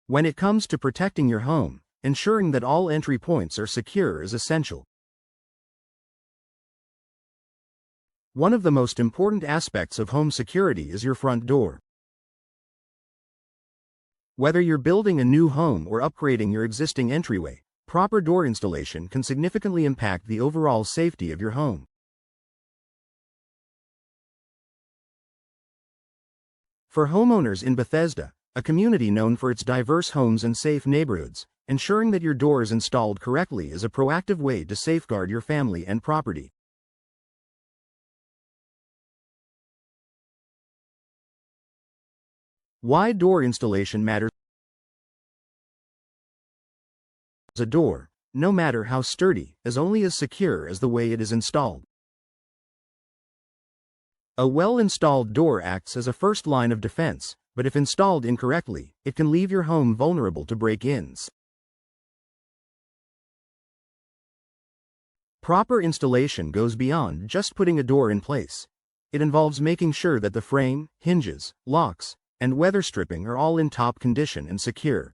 When it comes to protecting your home, ensuring that all entry points are secure is essential. One of the most important aspects of home security is your front door. Whether you're building a new home or upgrading your existing entryway, proper door installation can significantly impact the overall safety of your home. For homeowners in Bethesda, a community known for its diverse homes and safe neighborhoods, ensuring that your door is installed correctly is a proactive way to safeguard your family and property. Why door installation matters. A door, no matter how sturdy, is only as secure as the way it is installed. A well-installed door acts as a first line of defense, but if installed incorrectly, it can leave your home vulnerable to break-ins. Proper installation goes beyond just putting a door in place. It involves making sure that the frame, hinges, locks, and weather stripping are all in top condition and secure.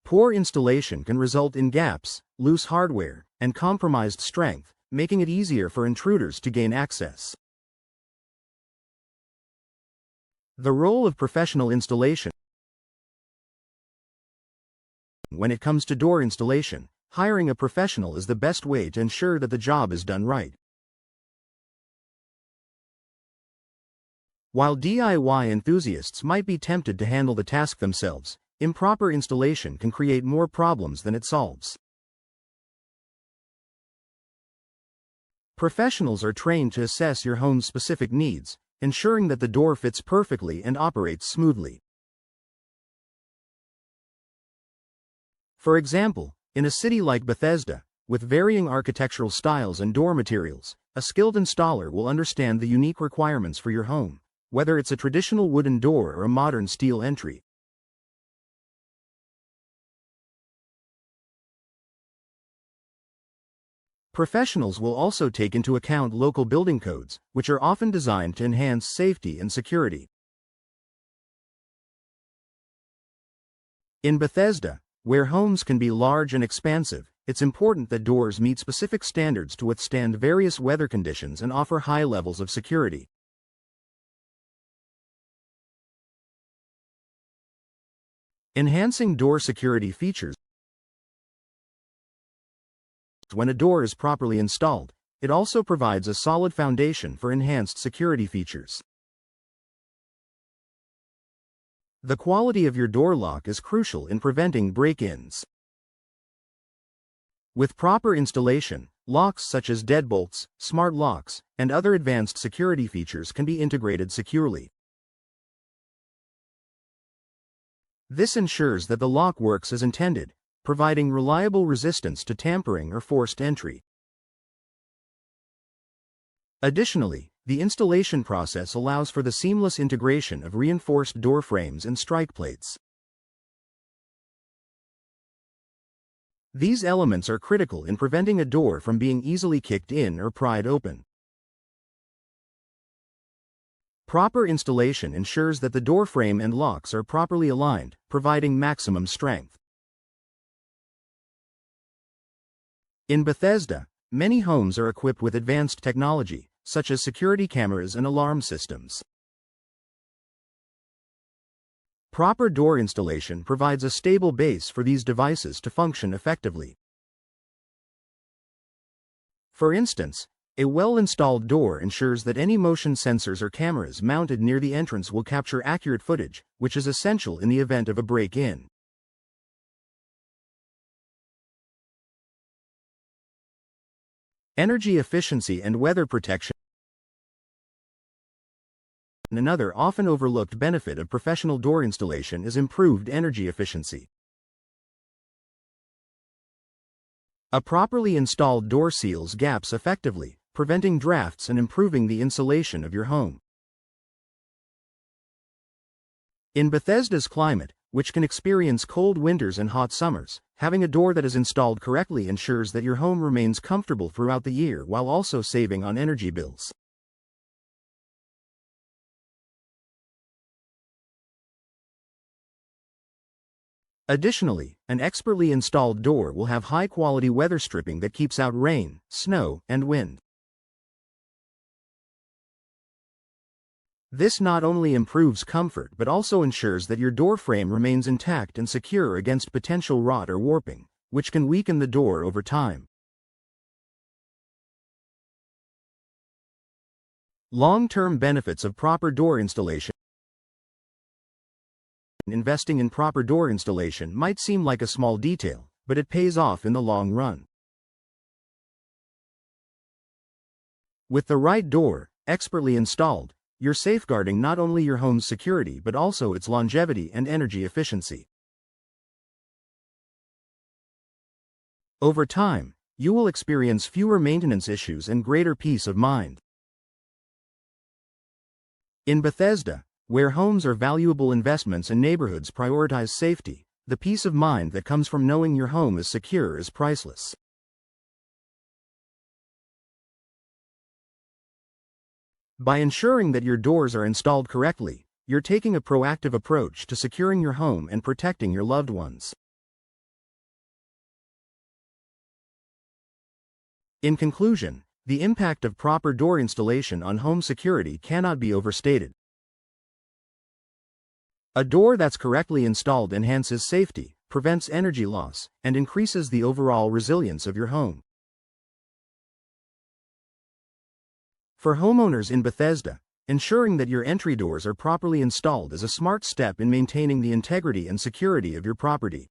Poor installation can result in gaps, loose hardware, and compromised strength, making it easier for intruders to gain access. The role of professional installation. When it comes to door installation, hiring a professional is the best way to ensure that the job is done right. While DIY enthusiasts might be tempted to handle the task themselves, improper installation can create more problems than it solves. Professionals are trained to assess your home's specific needs, ensuring that the door fits perfectly and operates smoothly. For example, in a city like Bethesda, with varying architectural styles and door materials, a skilled installer will understand the unique requirements for your home, whether it's a traditional wooden door or a modern steel entry. Professionals will also take into account local building codes, which are often designed to enhance safety and security. In Bethesda, where homes can be large and expansive, it's important that doors meet specific standards to withstand various weather conditions and offer high levels of security. Enhancing door security features. When a door is properly installed, it also provides a solid foundation for enhanced security features. The quality of your door lock is crucial in preventing break-ins. With proper installation, locks such as deadbolts, smart locks, and other advanced security features can be integrated securely. This ensures that the lock works as intended, providing reliable resistance to tampering or forced entry. Additionally, the installation process allows for the seamless integration of reinforced door frames and strike plates. These elements are critical in preventing a door from being easily kicked in or pried open. Proper installation ensures that the door frame and locks are properly aligned, providing maximum strength. In Bethesda, many homes are equipped with advanced technology, such as security cameras and alarm systems. Proper door installation provides a stable base for these devices to function effectively. For instance, a well-installed door ensures that any motion sensors or cameras mounted near the entrance will capture accurate footage, which is essential in the event of a break-in. Energy efficiency and weather protection. Another often overlooked benefit of professional door installation is improved energy efficiency. A properly installed door seals gaps effectively, preventing drafts and improving the insulation of your home. In Bethesda's climate, which can experience cold winters and hot summers, having a door that is installed correctly ensures that your home remains comfortable throughout the year while also saving on energy bills. Additionally, an expertly installed door will have high-quality weather stripping that keeps out rain, snow, and wind. This not only improves comfort but also ensures that your door frame remains intact and secure against potential rot or warping, which can weaken the door over time. Long-term benefits of proper door installation. Investing in proper door installation might seem like a small detail, but it pays off in the long run. With the right door, expertly installed, you're safeguarding not only your home's security but also its longevity and energy efficiency. Over time, you will experience fewer maintenance issues and greater peace of mind. In Bethesda, where homes are valuable investments and neighborhoods prioritize safety, the peace of mind that comes from knowing your home is secure is priceless. By ensuring that your doors are installed correctly, you're taking a proactive approach to securing your home and protecting your loved ones. In conclusion, the impact of proper door installation on home security cannot be overstated. A door that's correctly installed enhances safety, prevents energy loss, and increases the overall resilience of your home. For homeowners in Bethesda, ensuring that your entry doors are properly installed is a smart step in maintaining the integrity and security of your property.